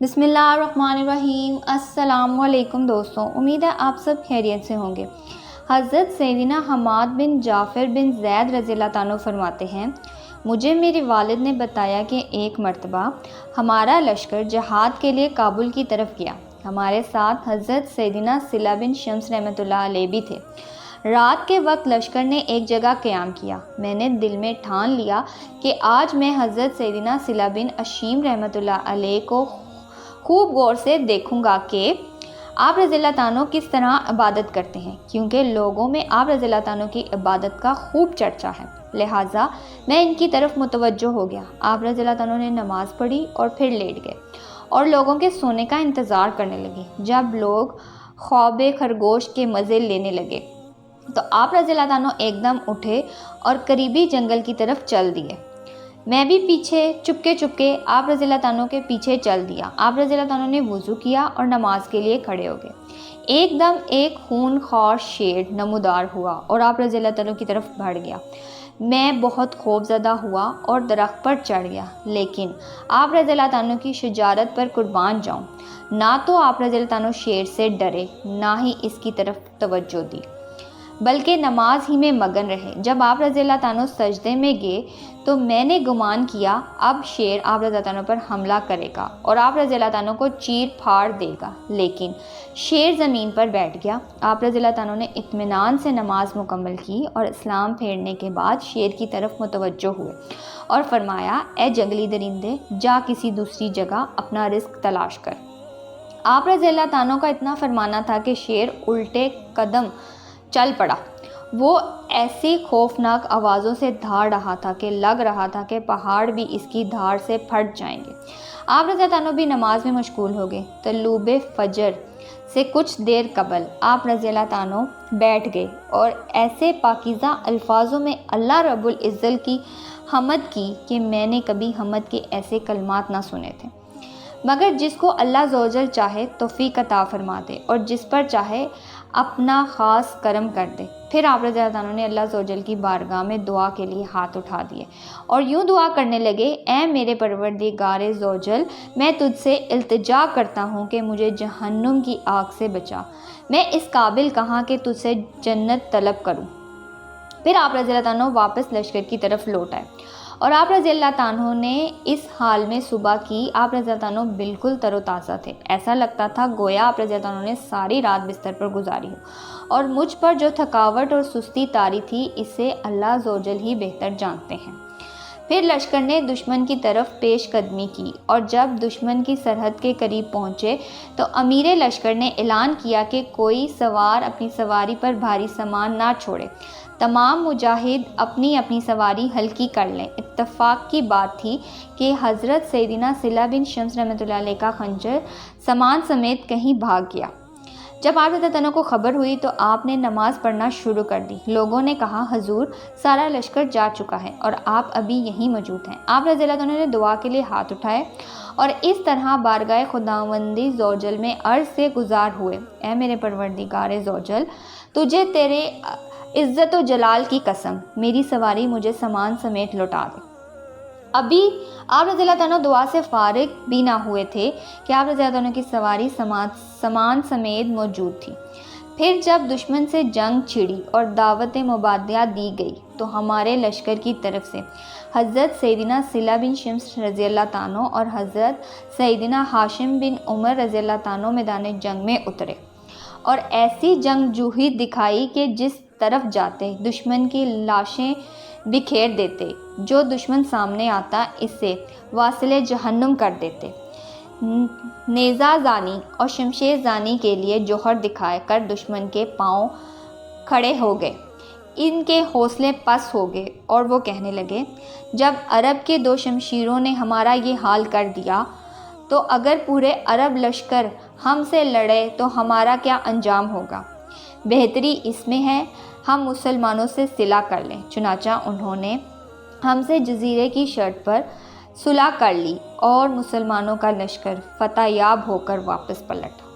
بسم اللہ الرحمن الرحیم۔ السلام علیکم دوستوں، امید ہے آپ سب خیریت سے ہوں گے۔ حضرت سیدنا حماد بن جعفر بن زید رضی اللہ عنہ فرماتے ہیں، مجھے میرے والد نے بتایا کہ ایک مرتبہ ہمارا لشکر جہاد کے لیے کابل کی طرف گیا۔ ہمارے ساتھ حضرت سیدنا صلہ بن شمس رحمۃ اللہ علیہ بھی تھے۔ رات کے وقت لشکر نے ایک جگہ قیام کیا۔ میں نے دل میں ٹھان لیا کہ آج میں حضرت سیدنا صلہ بن اشیم رحمۃ اللہ علیہ کو خوب غور سے دیکھوں گا کہ آپ رضی اللہ عنہ کس طرح عبادت کرتے ہیں، کیونکہ لوگوں میں آپ رضی اللہ عنہ کی عبادت کا خوب چرچا ہے۔ لہٰذا میں ان کی طرف متوجہ ہو گیا۔ آپ رضی اللہ عنہ نے نماز پڑھی اور پھر لیٹ گئے اور لوگوں کے سونے کا انتظار کرنے لگے۔ جب لوگ خواب خرگوش کے مزے لینے لگے تو آپ رضی اللہ عنہ ایک دم اٹھے اور قریبی جنگل کی طرف چل دیے۔ میں بھی پیچھے چپکے آپ رضی اللہ عنہ کے پیچھے چل دیا۔ آپ رضی اللہ عنہ نے وضو کیا اور نماز کے لیے کھڑے ہو گئے۔ ایک دم ایک خون خوار شیر نمودار ہوا اور آپ رضی اللہ عنہ کی طرف بڑھ گیا۔ میں بہت خوف زدہ ہوا اور درخت پر چڑھ گیا، لیکن آپ رضی اللہ عنہ کی شجاعت پر قربان جاؤں، نہ تو آپ رضی اللہ عنہ شیر سے ڈرے نہ ہی اس کی طرف توجہ دی، بلکہ نماز ہی میں مگن رہے۔ جب آپ رضی اللہ عنہ سجدے میں گئے تو میں نے گمان کیا اب شیر آپ رضی اللہ عنہ پر حملہ کرے گا اور آپ رضی اللہ عنہ کو چیر پھاڑ دے گا، لیکن شیر زمین پر بیٹھ گیا۔ آپ رضی اللہ عنہ نے اطمینان سے نماز مکمل کی اور اسلام پھیرنے کے بعد شیر کی طرف متوجہ ہوئے اور فرمایا، اے جنگلی درندے، جا کسی دوسری جگہ اپنا رزق تلاش کر۔ آپ رضی اللہ عنہ کا اتنا فرمانا تھا کہ شیر الٹے قدم چل پڑا۔ وہ ایسی خوفناک آوازوں سے دھاڑ رہا تھا کہ لگ رہا تھا کہ پہاڑ بھی اس کی دھاڑ سے پھٹ جائیں گے۔ آپ رضی اللہ عنہ بھی نماز میں مشغول ہو گئے۔ طلوع فجر سے کچھ دیر قبل آپ رضی اللہ عنہ بیٹھ گئے اور ایسے پاکیزہ الفاظوں میں اللہ رب العزت کی حمد کی کہ میں نے کبھی حمد کے ایسے کلمات نہ سنے تھے۔ مگر جس کو اللہ عز و جل چاہے توفیق عطا فرما دے اور جس پر چاہے اپنا خاص کرم کر دے۔ پھر آپ رضی اللہ عنہ نے اللہ عز و جل کی بارگاہ میں دعا کے لیے ہاتھ اٹھا دیے اور یوں دعا کرنے لگے، اے میرے پروردگار عز و جل، میں تجھ سے التجا کرتا ہوں کہ مجھے جہنم کی آگ سے بچا۔ میں اس قابل کہاں کہ تجھ سے جنت طلب کروں۔ پھر آپ رضی اللہ عنہ واپس لشکر کی طرف لوٹ آئے اور آپ رضی اللہ عنہ نے اس حال میں صبح کی۔ آپ رضی اللہ عنہ بالکل تر و تازہ تھے۔ ایسا لگتا تھا گویا آپ رضی اللہ عنہ نے ساری رات بستر پر گزاری ہو، اور مجھ پر جو تھکاوٹ اور سستی طاری تھی اسے اللہ عز و جل ہی بہتر جانتے ہیں۔ پھر لشکر نے دشمن کی طرف پیش قدمی کی اور جب دشمن کی سرحد کے قریب پہنچے تو امیر لشکر نے اعلان کیا کہ کوئی سوار اپنی سواری پر بھاری سامان نہ چھوڑے، تمام مجاہد اپنی اپنی سواری ہلکی کر لیں۔ اتفاق کی بات تھی کہ حضرت سیدنا صلہ بن شمس رحمۃ اللہ علیہ کا خنجر سامان سمیت کہیں بھاگ گیا۔ جب آپ رضی اللہ عنہ کو خبر ہوئی تو آپ نے نماز پڑھنا شروع کر دی۔ لوگوں نے کہا، حضور، سارا لشکر جا چکا ہے اور آپ ابھی یہیں موجود ہیں۔ آپ رضی اللہ عنہ نے دعا کے لیے ہاتھ اٹھائے اور اس طرح بارگاہ خداوندی ذوالجلال میں عرض سے گزار ہوئے، اے میرے پروردگار ذوالجلال، تجھے تیرے عزت و جلال کی قسم، میری سواری مجھے سامان سمیت لوٹا دے۔ ابھی آپ رضی اللہ عنہ دعا سے فارغ بھی نہ ہوئے تھے کہ آپ رضی اللہ عنہ کی سواری سامان سمیت موجود تھی۔ پھر جب دشمن سے جنگ چھڑی اور دعوت مبادلہ دی گئی تو ہمارے لشکر کی طرف سے حضرت سیدنا صلہ بن شمس رضی اللہ عنہ اور حضرت سیدنا ہاشم بن عمر رضی اللہ عنہ میدان جنگ میں اترے اور ایسی جنگجوئی دکھائی کہ جس طرف جاتے دشمن کی لاشیں بکھیر دیتے، جو دشمن سامنے آتا اسے واصل جہنم کر دیتے۔ نیزہ زانی اور شمشیر زانی کے لیے جوہر دکھا کر دشمن کے پاؤں کھڑے ہو گئے، ان کے حوصلے پست ہو گئے اور وہ کہنے لگے، جب عرب کے دو شمشیروں نے ہمارا یہ حال کر دیا تو اگر پورے عرب لشکر ہم سے لڑے تو ہمارا کیا انجام ہوگا؟ بہتری اس میں ہے ہم مسلمانوں سے صلح کر لیں۔ چنانچہ انہوں نے ہم سے جزیرے کی شرط پر صلح کر لی اور مسلمانوں کا لشکر فتح یاب ہو کر واپس پلٹا۔